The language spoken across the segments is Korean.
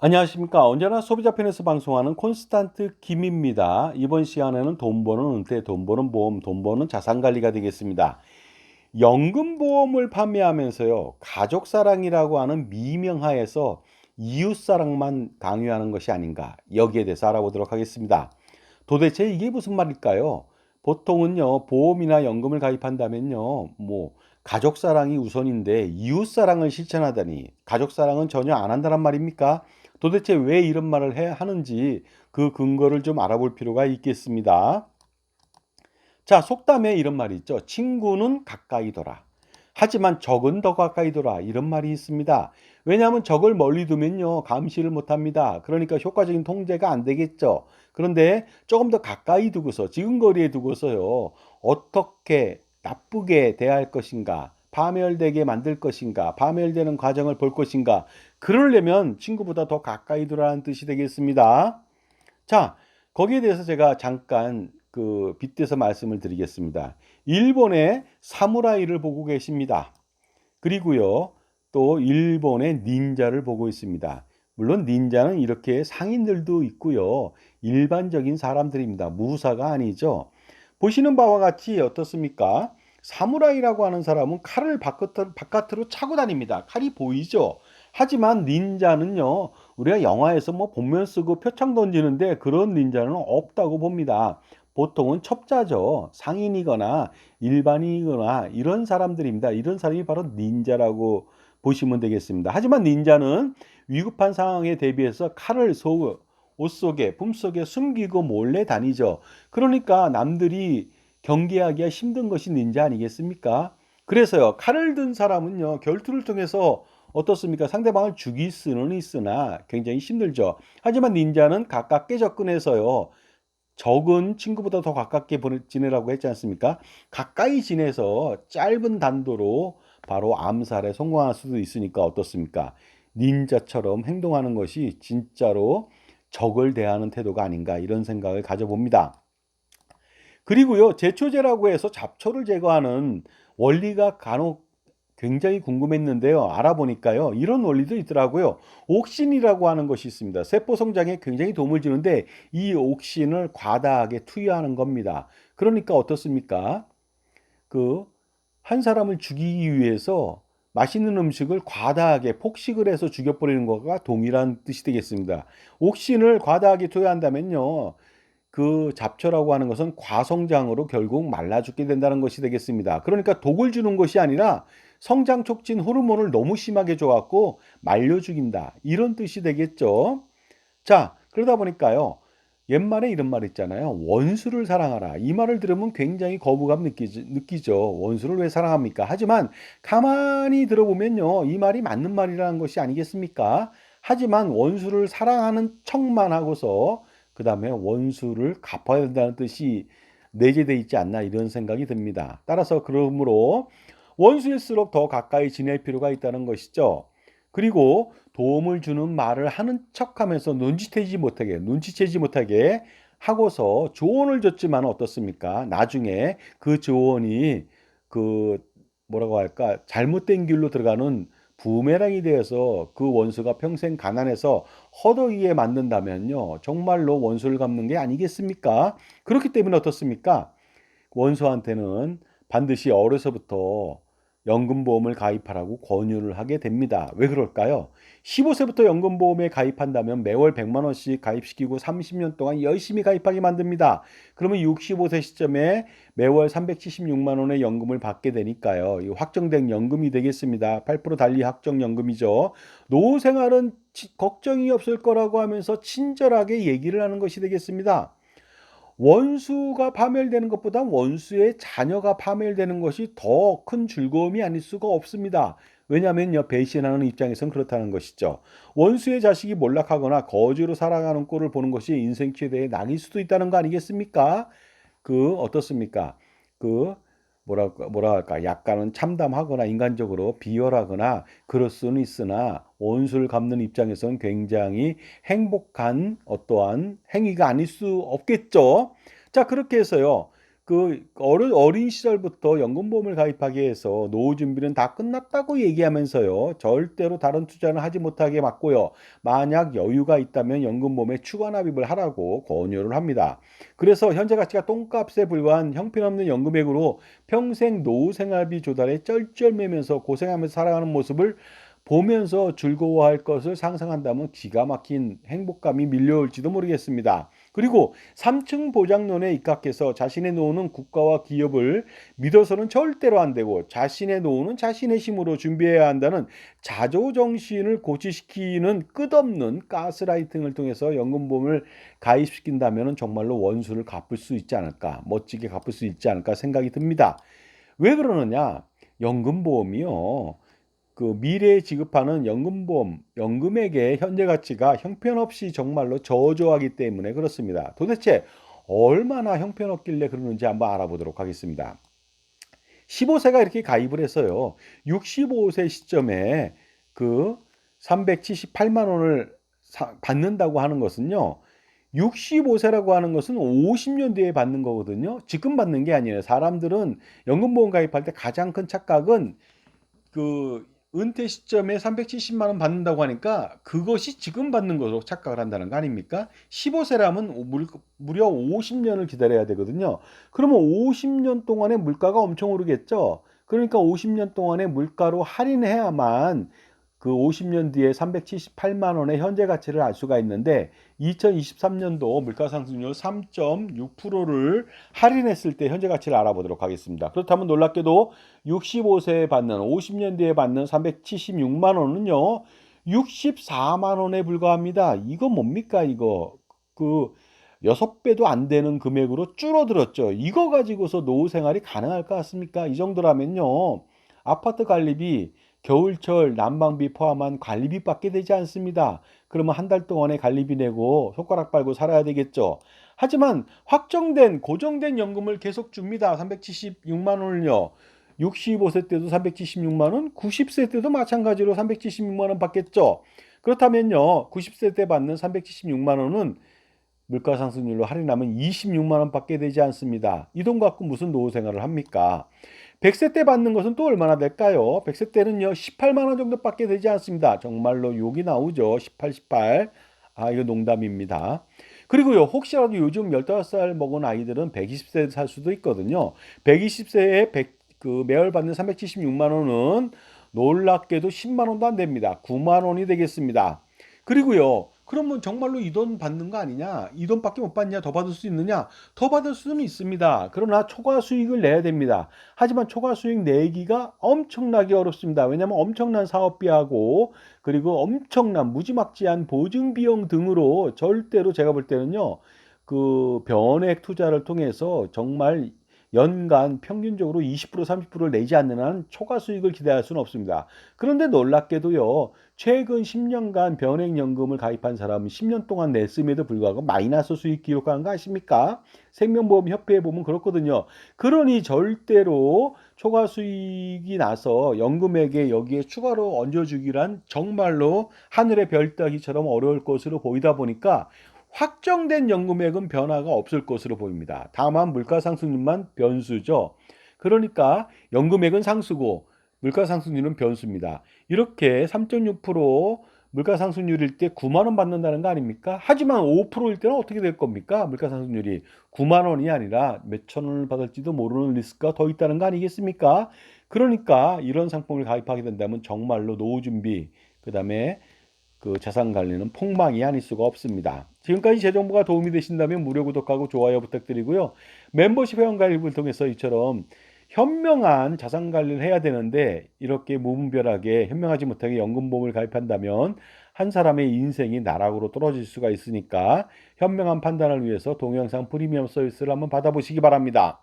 안녕하십니까. 언제나 소비자 편에서 방송하는 콘스탄트 김입니다. 이번 시간에는 돈 버는 은퇴, 돈 버는 보험, 돈 버는 자산 관리가 되겠습니다. 연금보험을 판매하면서요, 가족사랑이라고 하는 미명하에서 이웃사랑만 강요하는 것이 아닌가, 여기에 대해서 알아보도록 하겠습니다. 도대체 이게 무슨 말일까요? 보통은요, 보험이나 연금을 가입한다면요, 가족사랑이 우선인데 이웃사랑을 실천하다니, 가족사랑은 전혀 안 한다는 말입니까? 도대체 왜 이런 말을 하는지 그 근거를 좀 알아볼 필요가 있겠습니다. 자, 속담에 이런 말이 있죠. 친구는 가까이 둬라. 하지만 적은 더 가까이 둬라. 이런 말이 있습니다. 왜냐하면 적을 멀리 두면요, 감시를 못 합니다. 그러니까 효과적인 통제가 안 되겠죠. 그런데 조금 더 가까이 두고서, 지근거리에 두고서요, 어떻게 나쁘게 대할 것인가, 파멸되게 만들 것인가, 파멸되는 과정을 볼 것인가, 그러려면 친구보다 더 가까이 두라는 뜻이 되겠습니다. 자, 거기에 대해서 제가 잠깐 빗대서 말씀을 드리겠습니다. 일본의 사무라이를 보고 계십니다. 그리고요, 또 일본의 닌자를 보고 있습니다. 물론 닌자는 이렇게 상인들도 있고요. 일반적인 사람들입니다. 무사가 아니죠. 보시는 바와 같이 어떻습니까? 사무라이라고 하는 사람은 칼을 바깥으로 차고 다닙니다. 칼이 보이죠? 하지만 닌자는요, 우리가 영화에서 복면 쓰고 표창 던지는데 그런 닌자는 없다고 봅니다. 보통은 첩자죠. 상인이거나 일반인이거나 이런 사람들입니다. 이런 사람이 바로 닌자라고 보시면 되겠습니다. 하지만 닌자는 위급한 상황에 대비해서 칼을 옷 속에, 품 속에 숨기고 몰래 다니죠. 그러니까 남들이 경계하기가 힘든 것이 닌자 아니겠습니까? 그래서요, 칼을 든 사람은요, 결투를 통해서 어떻습니까? 상대방을 죽일 수는 있으나 굉장히 힘들죠. 하지만 닌자는 가깝게 접근해서요, 적은 친구보다 더 가깝게 지내라고 했지 않습니까? 가까이 지내서 짧은 단도로 바로 암살에 성공할 수도 있으니까 어떻습니까? 닌자처럼 행동하는 것이 진짜로 적을 대하는 태도가 아닌가 이런 생각을 가져봅니다. 그리고요, 제초제라고 해서 잡초를 제거하는 원리가 간혹 굉장히 궁금했는데요. 알아보니까요, 이런 원리도 있더라고요. 옥신이라고 하는 것이 있습니다. 세포 성장에 굉장히 도움을 주는데 이 옥신을 과다하게 투여하는 겁니다. 그러니까 어떻습니까? 그 한 사람을 죽이기 위해서 맛있는 음식을 과다하게 폭식을 해서 죽여버리는 것과 동일한 뜻이 되겠습니다. 옥신을 과다하게 투여한다면요, 그 잡초라고 하는 것은 과성장으로 결국 말라 죽게 된다는 것이 되겠습니다. 그러니까 독을 주는 것이 아니라 성장 촉진 호르몬을 너무 심하게 줘 갖고 말려 죽인다. 이런 뜻이 되겠죠. 자, 그러다 보니까요. 옛말에 이런 말 있잖아요. 원수를 사랑하라. 이 말을 들으면 굉장히 거부감 느끼죠. 원수를 왜 사랑합니까? 하지만 가만히 들어보면요. 이 말이 맞는 말이라는 것이 아니겠습니까? 하지만 원수를 사랑하는 척만 하고서 그다음에 원수를 갚아야 된다는 뜻이 내재되어 있지 않나 이런 생각이 듭니다. 따라서 그러므로 원수일수록 더 가까이 지낼 필요가 있다는 것이죠. 그리고 도움을 주는 말을 하는 척하면서 눈치채지 못하게 하고서 조언을 줬지만 어떻습니까? 나중에 그 조언이 그 뭐라고 할까? 잘못된 길로 들어가는 부메랑이 되어서 그 원수가 평생 가난해서 허덕이게 만든다면요. 정말로 원수를 갚는 게 아니겠습니까? 그렇기 때문에 어떻습니까? 원수한테는 반드시 어려서부터 연금보험을 가입하라고 권유를 하게 됩니다. 왜 그럴까요? 15세부터 연금보험에 가입한다면 매월 100만 원씩 가입시키고 30년 동안 열심히 가입하게 만듭니다. 그러면 65세 시점에 매월 376만 원의 연금을 받게 되니까요. 이 확정된 연금이 되겠습니다. 8% 달리 확정연금이죠. 노후 생활은 걱정이 없을 거라고 하면서 친절하게 얘기를 하는 것이 되겠습니다. 원수가 파멸되는 것보다 원수의 자녀가 파멸되는 것이 더 큰 즐거움이 아닐 수가 없습니다. 왜냐하면요, 배신하는 입장에선 그렇다는 것이죠. 원수의 자식이 몰락하거나 거지로 살아가는 꼴을 보는 것이 인생 최대의 낙일 수도 있다는 거 아니겠습니까? 어떻습니까? 그 뭐랄까 약간은 참담하거나 인간적으로 비열하거나 그럴 수는 있으나 원수를 갚는 입장에선 굉장히 행복한 어떠한 행위가 아닐 수 없겠죠. 자, 그렇게 해서요. 어린 시절부터 연금보험을 가입하게 해서 노후 준비는 다 끝났다고 얘기하면서요. 절대로 다른 투자는 하지 못하게 막고요. 만약 여유가 있다면 연금보험에 추가 납입을 하라고 권유를 합니다. 그래서 현재 가치가 똥값에 불과한 형편없는 연금액으로 평생 노후 생활비 조달에 쩔쩔매면서 고생하면서 살아가는 모습을 보면서 즐거워할 것을 상상한다면 기가 막힌 행복감이 밀려올지도 모르겠습니다. 그리고 3층 보장론에 입각해서 자신의 노후는 국가와 기업을 믿어서는 절대로 안 되고 자신의 노후는 자신의 힘으로 준비해야 한다는 자조정신을 고취시키는 끝없는 가스라이팅을 통해서 연금보험을 가입시킨다면 정말로 원수를 갚을 수 있지 않을까, 멋지게 갚을 수 있지 않을까 생각이 듭니다. 왜 그러느냐? 연금보험이요. 미래에 지급하는 연금보험, 연금액의 현재 가치가 형편없이 정말로 저조하기 때문에 그렇습니다. 도대체 얼마나 형편없길래 그러는지 한번 알아보도록 하겠습니다. 15세가 이렇게 가입을 했어요. 65세 시점에 378만 원을 받는다고 하는 것은요. 65세라고 하는 것은 50년 뒤에 받는 거거든요. 지금 받는 게 아니에요. 사람들은 연금보험 가입할 때 가장 큰 착각은 은퇴 시점에 370만 원 받는다고 하니까 그것이 지금 받는 것으로 착각을 한다는 거 아닙니까? 15세라면 무려 50년을 기다려야 되거든요. 그러면 50년 동안에 물가가 엄청 오르겠죠. 그러니까 50년 동안에 물가로 할인해야만 50년 뒤에 378만 원의 현재 가치를 알 수가 있는데 2023년도 물가 상승률 3.6%를 할인했을 때 현재 가치를 알아보도록 하겠습니다. 그렇다면 놀랍게도 65세에 받는 50년 뒤에 받는 376만 원은요. 64만 원에 불과합니다. 이거 뭡니까 이거? 6배도 안 되는 금액으로 줄어들었죠. 이거 가지고서 노후 생활이 가능할 것 같습니까? 이 정도라면요. 아파트 관리비 겨울철 난방비 포함한 관리비 받게 되지 않습니다. 그러면 한 달 동안에 관리비 내고 손가락 빨고 살아야 되겠죠. 하지만 확정된 고정된 연금을 계속 줍니다. 376만 원을요. 65세 때도 376만 원, 90세 때도 마찬가지로 376만 원 받겠죠. 그렇다면요. 90세 때 받는 376만 원은 물가 상승률로 할인하면 26만 원 받게 되지 않습니다. 이 돈 갖고 무슨 노후 생활을 합니까? 100세 때 받는 것은 또 얼마나 될까요? 100세 때는요, 18만 원 정도 받게 되지 않습니다. 정말로 욕이 나오죠. 18, 18. 이거 농담입니다. 그리고요, 혹시라도 요즘 15살 먹은 아이들은 120세 살 수도 있거든요. 120세에 매월 받는 376만 원은 놀랍게도 10만 원도 안 됩니다. 9만 원이 되겠습니다. 그리고요, 그러면 정말로 이 돈 받는 거 아니냐? 이 돈밖에 못 받냐? 더 받을 수 있느냐? 더 받을 수는 있습니다. 그러나 초과 수익을 내야 됩니다. 하지만 초과 수익 내기가 엄청나게 어렵습니다. 왜냐하면 엄청난 사업비하고 그리고 엄청난 무지막지한 보증 비용 등으로 절대로 제가 볼 때는요. 변액 투자를 통해서 정말 연간 평균적으로 20% 30%를 내지 않는 한 초과 수익을 기대할 수는 없습니다. 그런데 놀랍게도요. 최근 10년간 변액연금을 가입한 사람은 10년 동안 냈음에도 불구하고 마이너스 수익 기록하는 거 아십니까? 생명보험협회에 보면 그렇거든요. 그러니 절대로 초과 수익이 나서 연금액에 여기에 추가로 얹어주기란 정말로 하늘의 별 따기처럼 어려울 것으로 보이다 보니까 확정된 연금액은 변화가 없을 것으로 보입니다. 다만 물가 상승률만 변수죠. 그러니까 연금액은 상수고 물가 상승률은 변수입니다. 이렇게 3.6% 물가 상승률일 때 9만 원 받는다는 거 아닙니까? 하지만 5%일 때는 어떻게 될 겁니까? 물가 상승률이 9만 원이 아니라 몇천 원을 받을지도 모르는 리스크가 더 있다는 거 아니겠습니까? 그러니까 이런 상품을 가입하게 된다면 정말로 노후 준비, 그다음에 자산 관리는 폭망이 아닐 수가 없습니다. 지금까지 제 정보가 도움이 되신다면 무료 구독하고 좋아요 부탁드리고요. 멤버십 회원 가입을 통해서 이처럼 현명한 자산 관리를 해야 되는데 이렇게 무분별하게 현명하지 못하게 연금보험을 가입한다면 한 사람의 인생이 나락으로 떨어질 수가 있으니까 현명한 판단을 위해서 동영상 프리미엄 서비스를 한번 받아보시기 바랍니다.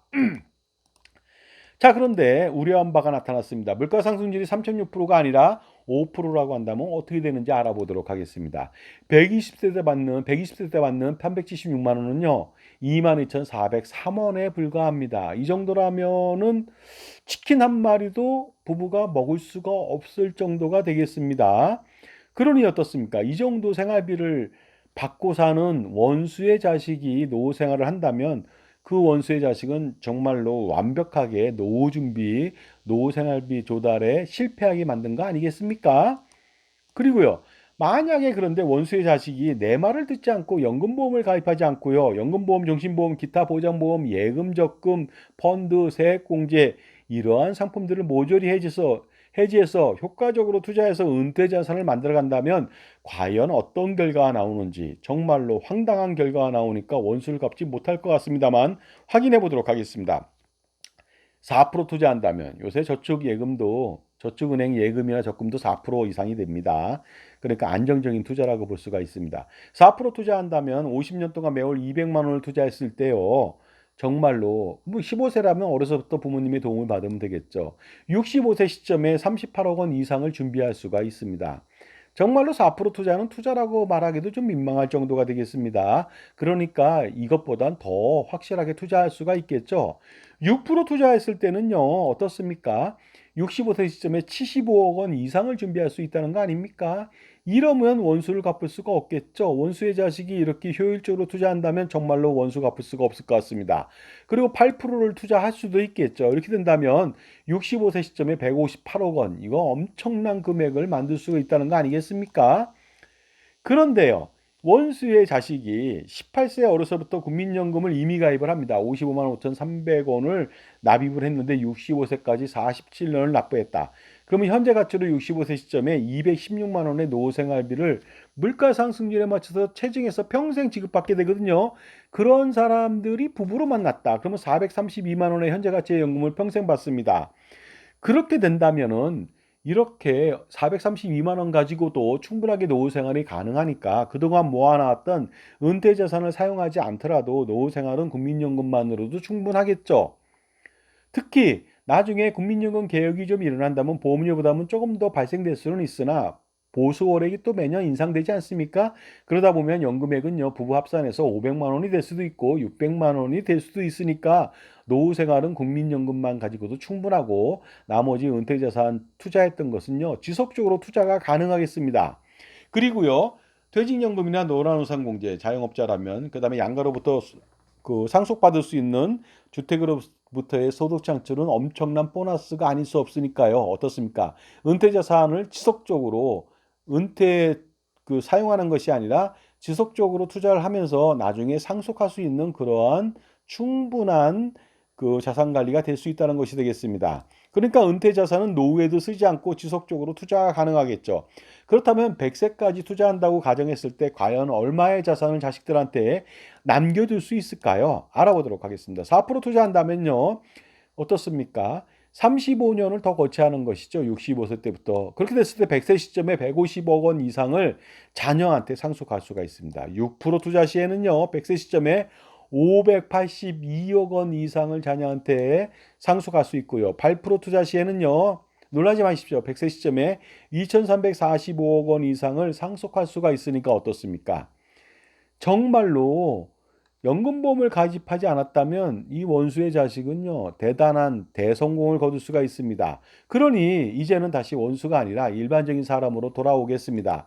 자, 그런데 우려한 바가 나타났습니다. 물가 상승률이 3.6%가 아니라 5%라고 한다면 어떻게 되는지 알아보도록 하겠습니다. 120세 때 받는 376만 원은요. 22,403원에 불과합니다. 이 정도라면은 치킨 한 마리도 부부가 먹을 수가 없을 정도가 되겠습니다. 그러니 어떻습니까? 이 정도 생활비를 받고 사는 원수의 자식이 노후 생활을 한다면 그 원수의 자식은 정말로 완벽하게 노후 준비, 노후 생활비 조달에 실패하게 만든 거 아니겠습니까? 그리고요. 만약에 그런데 원수의 자식이 내 말을 듣지 않고 연금보험을 가입하지 않고요. 연금보험, 종신보험, 기타 보장보험, 예금, 적금, 펀드, 세액공제 이러한 상품들을 모조리 해지해서 효과적으로 투자해서 은퇴 자산을 만들어 간다면 과연 어떤 결과가 나오는지 정말로 황당한 결과가 나오니까 원수를 갚지 못할 것 같습니다만 확인해 보도록 하겠습니다. 4% 투자한다면 요새 저축은행 예금이나 적금도 4% 이상이 됩니다. 그러니까 안정적인 투자라고 볼 수가 있습니다. 4% 투자한다면 50년 동안 매월 200만 원을 투자했을 때요. 정말로 뭐 15세라면 어려서부터 부모님의 도움을 받으면 되겠죠. 65세 시점에 38억 원 이상을 준비할 수가 있습니다. 정말로 4% 투자는 투자라고 말하기도 좀 민망할 정도가 되겠습니다. 그러니까 이것보단 더 확실하게 투자할 수가 있겠죠. 6% 투자했을 때는요, 어떻습니까? 65세 시점에 75억 원 이상을 준비할 수 있다는 거 아닙니까? 이러면 원수를 갚을 수가 없겠죠. 원수의 자식이 이렇게 효율적으로 투자한다면 정말로 원수 갚을 수가 없을 것 같습니다. 그리고 8%를 투자할 수도 있겠죠. 이렇게 된다면 65세 시점에 158억 원, 이거 엄청난 금액을 만들 수가 있다는 거 아니겠습니까? 그런데요. 원수의 자식이 18세 어려서부터 국민연금을 임의 가입을 합니다. 55만 5,300원을 납입을 했는데 65세까지 47년을 납부했다. 그러면 현재 가치로 65세 시점에 216만 원의 노후생활비를 물가 상승률에 맞춰서 체증해서 평생 지급받게 되거든요. 그런 사람들이 부부로 만났다. 그러면 432만 원의 현재 가치의 연금을 평생 받습니다. 그렇게 된다면은 이렇게 432만 원 가지고도 충분하게 노후 생활이 가능하니까 그동안 모아놨던 은퇴 자산을 사용하지 않더라도 노후 생활은 국민연금만으로도 충분하겠죠. 특히 나중에 국민연금 개혁이 좀 일어난다면 보험료 부담은 조금 더 발생될 수는 있으나 보수 월액이 또 매년 인상되지 않습니까? 그러다 보면 연금액은요, 부부 합산해서 500만 원이 될 수도 있고 600만 원이 될 수도 있으니까 노후 생활은 국민연금만 가지고도 충분하고 나머지 은퇴자산 투자했던 것은요, 지속적으로 투자가 가능하겠습니다. 그리고요, 퇴직연금이나 노란우산공제, 자영업자라면 그다음에 양가로부터 그 상속받을 수 있는 주택으로부터의 소득 창출은 엄청난 보너스가 아닐 수 없으니까요. 어떻습니까? 은퇴 자산을 지속적으로 사용하는 것이 아니라 지속적으로 투자를 하면서 나중에 상속할 수 있는 그러한 충분한 그 자산 관리가 될 수 있다는 것이 되겠습니다. 그러니까 은퇴 자산은 노후에도 쓰지 않고 지속적으로 투자가 가능하겠죠. 그렇다면 100세까지 투자한다고 가정했을 때 과연 얼마의 자산을 자식들한테 남겨둘 수 있을까요? 알아보도록 하겠습니다. 4% 투자한다면요. 어떻습니까? 35년을 더 거치하는 것이죠. 65세 때부터. 그렇게 됐을 때 100세 시점에 150억 원 이상을 자녀한테 상속할 수가 있습니다. 6% 투자 시에는요. 100세 시점에 582억 원 이상을 자녀한테 상속할 수 있고요. 8% 투자 시에는요. 놀라지 마십시오. 100세 시점에 2,345억 원 이상을 상속할 수가 있으니까 어떻습니까? 정말로 연금보험을 가입하지 않았다면 이 원수의 자식은요, 대단한 대성공을 거둘 수가 있습니다. 그러니 이제는 다시 원수가 아니라 일반적인 사람으로 돌아오겠습니다.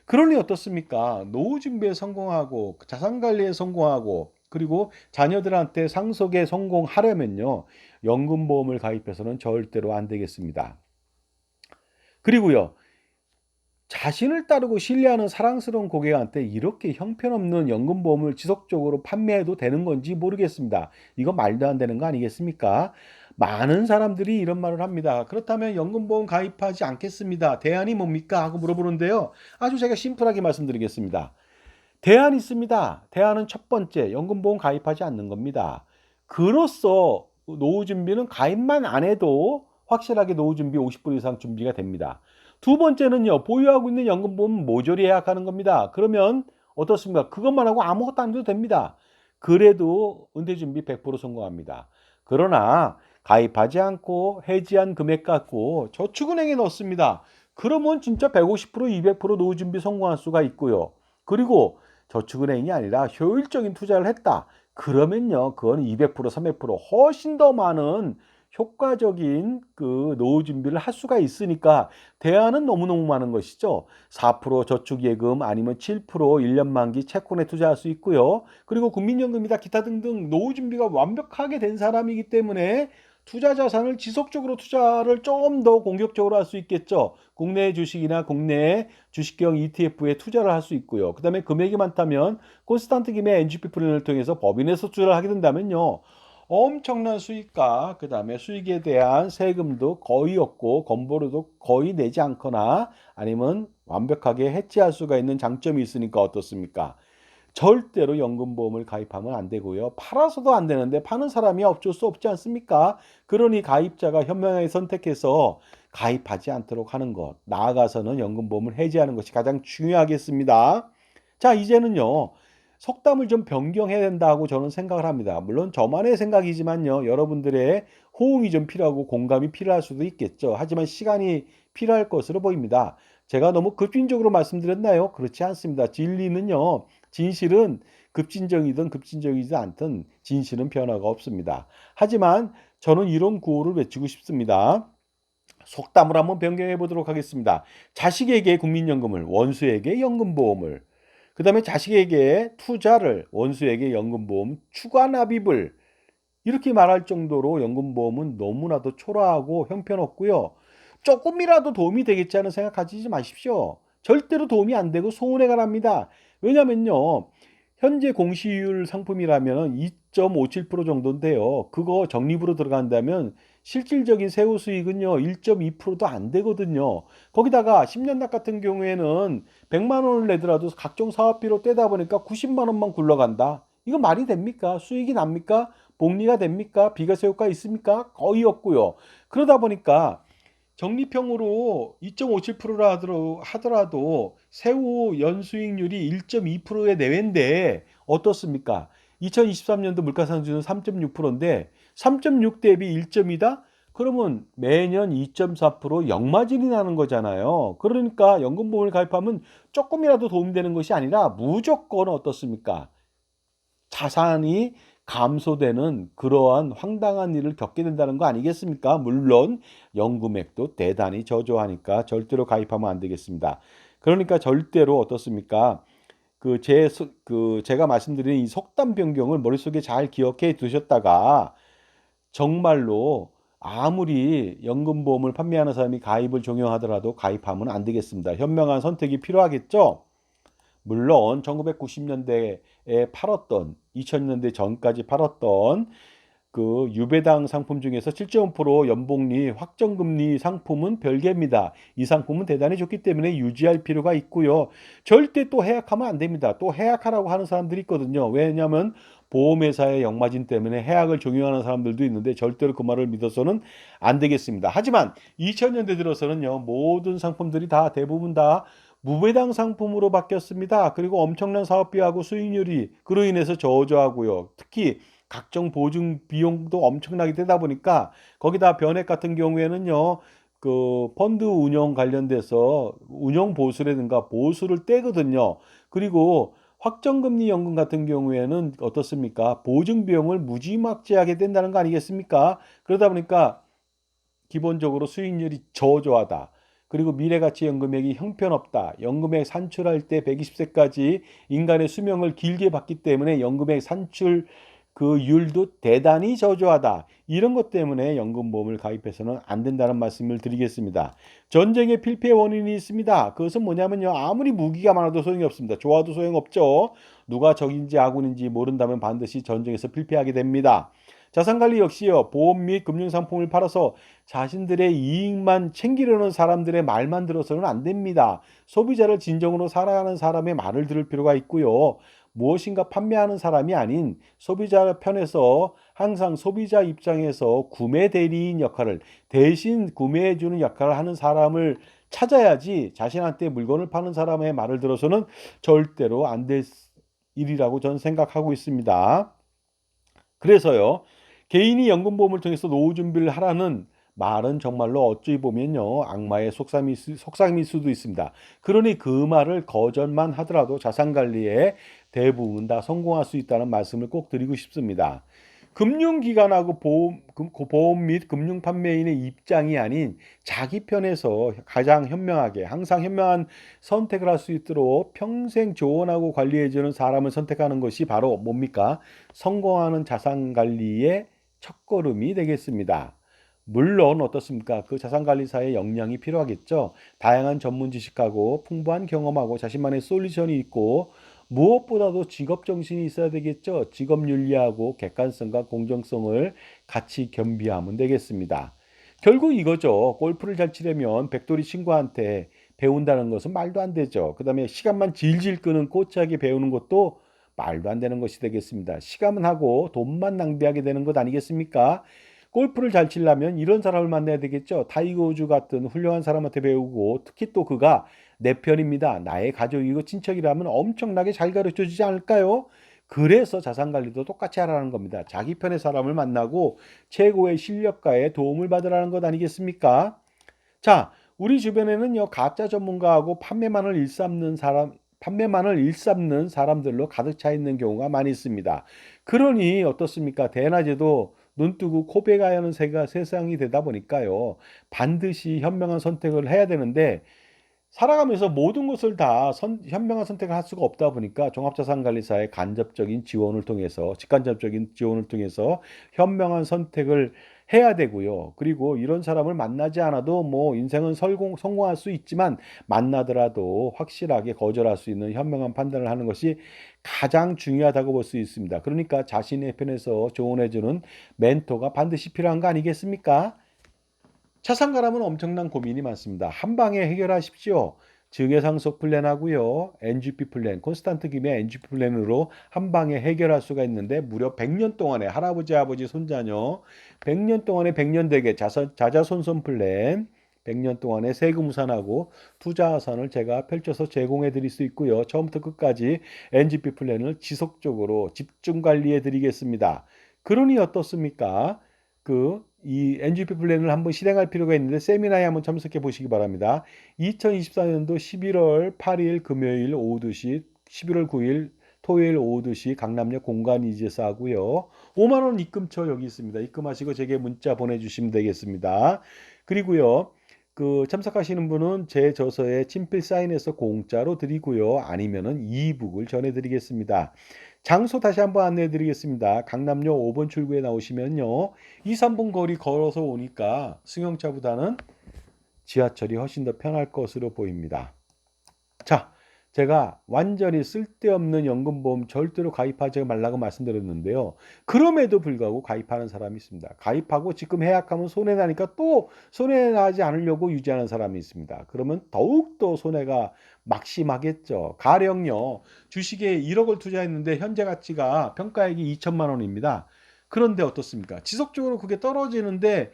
그러니 어떻습니까? 노후 준비에 성공하고 자산 관리에 성공하고 그리고 자녀들한테 상속에 성공하려면요, 연금보험을 가입해서는 절대로 안 되겠습니다. 그리고요, 자신을 따르고 신뢰하는 사랑스러운 고객한테 이렇게 형편없는 연금보험을 지속적으로 판매해도 되는 건지 모르겠습니다. 이거 말도 안 되는 거 아니겠습니까? 많은 사람들이 이런 말을 합니다. 그렇다면 연금보험 가입하지 않겠습니다. 대안이 뭡니까? 하고 물어보는데요. 아주 제가 심플하게 말씀드리겠습니다. 대안이 있습니다. 대안은 첫 번째, 연금보험 가입하지 않는 겁니다. 그로써 노후 준비는 가입만 안 해도 확실하게 노후 준비 50% 이상 준비가 됩니다. 두 번째는요, 보유하고 있는 연금보험 모조리 예약하는 겁니다. 그러면 어떻습니까? 그것만 하고 아무것도 안 해도 됩니다. 그래도 은퇴 준비 100% 성공합니다. 그러나 가입하지 않고 해지한 금액 갖고 저축은행에 넣습니다. 그러면 진짜 150%, 200% 노후 준비 성공할 수가 있고요. 그리고 저축은행이 아니라 효율적인 투자를 했다. 그러면요, 그건 200%, 300% 훨씬 더 많은 효과적인 그 노후 준비를 할 수가 있으니까 대안은 너무너무 많은 것이죠. 4% 저축예금 아니면 7% 1년 만기 채권에 투자할 수 있고요. 그리고 국민연금이다 기타 등등 노후 준비가 완벽하게 된 사람이기 때문에 투자 자산을 지속적으로 투자를 좀 더 공격적으로 할 수 있겠죠. 국내 주식이나 국내 주식형 ETF에 투자를 할 수 있고요. 그다음에 금액이 많다면 콘스탄트 김의 NGP 플랜을 통해서 법인에서 투자를 하게 된다면요. 엄청난 수익과 그다음에 수익에 대한 세금도 거의 없고 건보료도 거의 내지 않거나 아니면 완벽하게 해지할 수가 있는 장점이 있으니까 어떻습니까? 절대로 연금보험을 가입하면 안 되고요. 팔아서도 안 되는데 파는 사람이 어쩔 수 없지 않습니까? 그러니 가입자가 현명하게 선택해서 가입하지 않도록 하는 것. 나아가서는 연금보험을 해지하는 것이 가장 중요하겠습니다. 자, 이제는요. 속담을 좀 변경해야 된다고 저는 생각을 합니다. 물론 저만의 생각이지만요. 여러분들의 호응이 좀 필요하고 공감이 필요할 수도 있겠죠. 하지만 시간이 필요할 것으로 보입니다. 제가 너무 급진적으로 말씀드렸나요? 그렇지 않습니다. 진리는요. 진실은 급진적이든 급진적이지 않든 진실은 변화가 없습니다. 하지만 저는 이런 구호를 외치고 싶습니다. 속담을 한번 변경해 보도록 하겠습니다. 자식에게 국민연금을, 원수에게 연금보험을, 그 다음에 자식에게 투자를, 원수에게 연금보험, 추가 납입을 이렇게 말할 정도로 연금보험은 너무나도 초라하고 형편없고요. 조금이라도 도움이 되겠지 하는 생각 가지지 마십시오. 절대로 도움이 안 되고 손해가 납니다. 왜냐면요. 현재 공시율 상품이라면 2.57% 정도인데요. 그거 적립으로 들어간다면 실질적인 세후 수익은요. 1.2%도 안 되거든요. 거기다가 10년납 같은 경우에는 100만 원을 내더라도 각종 사업비로 떼다 보니까 90만 원만 굴러간다. 이거 말이 됩니까? 수익이 납니까? 복리가 됩니까? 비과세 효과 있습니까? 거의 없고요. 그러다 보니까 적립형으로 2.57%라 하더라도 세후 연수익률이 1.2%의 내외인데 어떻습니까? 2023년도 물가상승률은 3.6%인데 3.6 대비 1.2다? 그러면 매년 2.4% 역마진이 나는 거잖아요. 그러니까 연금보험을 가입하면 조금이라도 도움되는 것이 아니라 무조건 어떻습니까? 자산이 감소되는 그러한 황당한 일을 겪게 된다는 거 아니겠습니까? 물론 연금액도 대단히 저조하니까 절대로 가입하면 안 되겠습니다. 그러니까 절대로 어떻습니까? 제가 말씀드린 이 속담 변경을 머릿속에 잘 기억해 두셨다가 정말로 아무리 연금보험을 판매하는 사람이 가입을 종용하더라도 가입하면 안 되겠습니다. 현명한 선택이 필요하겠죠? 물론 1990년대에 팔았던 2000년대 전까지 팔았던 그 유배당 상품 중에서 7.5% 연복리 확정금리 상품은 별개입니다. 이 상품은 대단히 좋기 때문에 유지할 필요가 있고요. 절대 또 해약하면 안 됩니다. 또 해약하라고 하는 사람들이 있거든요. 왜냐하면 보험회사의 역마진 때문에 해약을 종용하는 사람들도 있는데 절대로 그 말을 믿어서는 안 되겠습니다. 하지만 2000년대 들어서는요. 모든 상품들이 다 대부분 다 무배당 상품으로 바뀌었습니다. 그리고 엄청난 사업비하고 수익률이 그로 인해서 저조하고요. 특히 각종 보증 비용도 엄청나게 되다 보니까 거기다 변액 같은 경우에는요. 그 펀드 운영 관련돼서 운영 보수라든가 보수를 떼거든요. 그리고 확정금리 연금 같은 경우에는 어떻습니까? 보증 비용을 무지막지하게 된다는 거 아니겠습니까? 그러다 보니까 기본적으로 수익률이 저조하다. 그리고 미래가치연금액이 형편없다. 연금액 산출할 때 120세까지 인간의 수명을 길게 받기 때문에 연금액 산출 그 율도 대단히 저조하다. 이런 것 때문에 연금보험을 가입해서는 안 된다는 말씀을 드리겠습니다. 전쟁의 필패 원인이 있습니다. 그것은 뭐냐면요. 아무리 무기가 많아도 소용이 없습니다. 좋아도 소용없죠. 누가 적인지 아군인지 모른다면 반드시 전쟁에서 필패하게 됩니다. 자산관리 역시요. 보험 및 금융상품을 팔아서 자신들의 이익만 챙기려는 사람들의 말만 들어서는 안 됩니다. 소비자를 진정으로 사랑하는 사람의 말을 들을 필요가 있고요. 무엇인가 판매하는 사람이 아닌 소비자 편에서 항상 소비자 입장에서 구매 대리인 역할을 대신 구매해주는 역할을 하는 사람을 찾아야지 자신한테 물건을 파는 사람의 말을 들어서는 절대로 안 될 일이라고 저는 생각하고 있습니다. 그래서요. 개인이 연금보험을 통해서 노후 준비를 하라는 말은 정말로 어찌 보면요. 악마의 속삭임일 수도 있습니다. 그러니 그 말을 거절만 하더라도 자산관리에 대부분 다 성공할 수 있다는 말씀을 꼭 드리고 싶습니다. 금융기관하고 보험 및 금융 판매인의 입장이 아닌 자기 편에서 가장 현명하게 항상 현명한 선택을 할 수 있도록 평생 조언하고 관리해주는 사람을 선택하는 것이 바로 뭡니까? 성공하는 자산관리의 첫걸음이 되겠습니다. 물론 어떻습니까? 그 자산관리사의 역량이 필요하겠죠. 다양한 전문 지식하고 풍부한 경험하고 자신만의 솔루션이 있고 무엇보다도 직업 정신이 있어야 되겠죠. 직업 윤리하고 객관성과 공정성을 같이 겸비하면 되겠습니다. 결국 이거죠. 골프를 잘 치려면 백돌이 친구한테 배운다는 것은 말도 안 되죠. 그다음에 시간만 질질 끄는 꼬치하게 배우는 것도 말도 안 되는 것이 되겠습니다. 시간만 하고 돈만 낭비하게 되는 것 아니겠습니까? 골프를 잘 치려면 이런 사람을 만나야 되겠죠. 타이거 우즈 같은 훌륭한 사람한테 배우고 특히 또 그가 내 편입니다. 나의 가족이고 친척이라면 엄청나게 잘 가르쳐 주지 않을까요? 그래서 자산관리도 똑같이 하라는 겁니다. 자기 편의 사람을 만나고 최고의 실력가의 도움을 받으라는 것 아니겠습니까? 자, 우리 주변에는요, 가짜 전문가하고 판매만을 일삼는 사람들로 가득 차 있는 경우가 많이 있습니다. 그러니 어떻습니까? 대낮에도 눈 뜨고 코 베가야 하는 세상이 되다 보니까요, 반드시 현명한 선택을 해야 되는데, 살아가면서 모든 것을 다 현명한 선택을 할 수가 없다 보니까 종합자산관리사의 간접적인 지원을 통해서 직간접적인 지원을 통해서 현명한 선택을 해야 되고요. 그리고 이런 사람을 만나지 않아도 뭐 인생은 성공할 수 있지만 만나더라도 확실하게 거절할 수 있는 현명한 판단을 하는 것이 가장 중요하다고 볼 수 있습니다. 그러니까 자신의 편에서 조언해주는 멘토가 반드시 필요한 거 아니겠습니까? 차상가라면 엄청난 고민이 많습니다. 한 방에 해결하십시오. 증여상속 플랜하고요. NGP 플랜, 콘스탄트 김의 NGP 플랜으로 한 방에 해결할 수가 있는데 무려 100년 동안에 할아버지, 아버지, 손자녀 100년 동안에 100년 되게 자자손손 플랜 100년 동안에 세금 무산하고 투자선을 제가 펼쳐서 제공해 드릴 수 있고요. 처음부터 끝까지 NGP 플랜을 지속적으로 집중 관리해 드리겠습니다. 그러니 어떻습니까? 이 NGP 플랜을 한번 실행할 필요가 있는데 세미나에 한번 참석해 보시기 바랍니다. 2024년도 11월 8일 금요일 오후 2시, 11월 9일 토요일 오후 2시 강남역 공간이지에서 하고요. 5만 원 입금처 여기 있습니다. 입금하시고 제게 문자 보내주시면 되겠습니다. 그리고요. 참석하시는 분은 제 저서에 친필 사인해서 공짜로 드리고요. 아니면은 이북을 전해드리겠습니다. 장소 다시 한번 안내해 드리겠습니다. 강남역 5번 출구에 나오시면요. 2, 3분 거리 걸어서 오니까 승용차보다는 지하철이 훨씬 더 편할 것으로 보입니다. 자, 제가 완전히 쓸데없는 연금보험 절대로 가입하지 말라고 말씀드렸는데요. 그럼에도 불구하고 가입하는 사람이 있습니다. 가입하고 지금 해약하면 손해나니까 또 손해나지 않으려고 유지하는 사람이 있습니다. 그러면 더욱더 손해가 막심하겠죠. 가령요, 주식에 1억을 투자했는데 현재 가치가 평가액이 2천만 원입니다. 그런데 어떻습니까? 지속적으로 그게 떨어지는데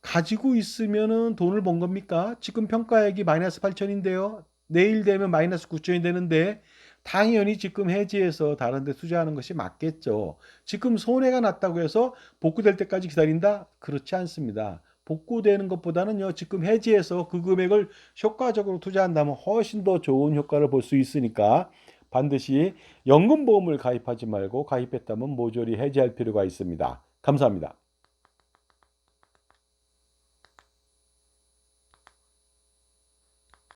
가지고 있으면은 돈을 번 겁니까? 지금 평가액이 마이너스 8천인데요. 내일 되면 마이너스 9천이 되는데 당연히 지금 해지해서 다른 데 투자하는 것이 맞겠죠. 지금 손해가 났다고 해서 복구될 때까지 기다린다? 그렇지 않습니다. 복구되는 것보다는요, 지금 해지해서 그 금액을 효과적으로 투자한다면 훨씬 더 좋은 효과를 볼 수 있으니까 반드시 연금보험을 가입하지 말고 가입했다면 모조리 해지할 필요가 있습니다. 감사합니다.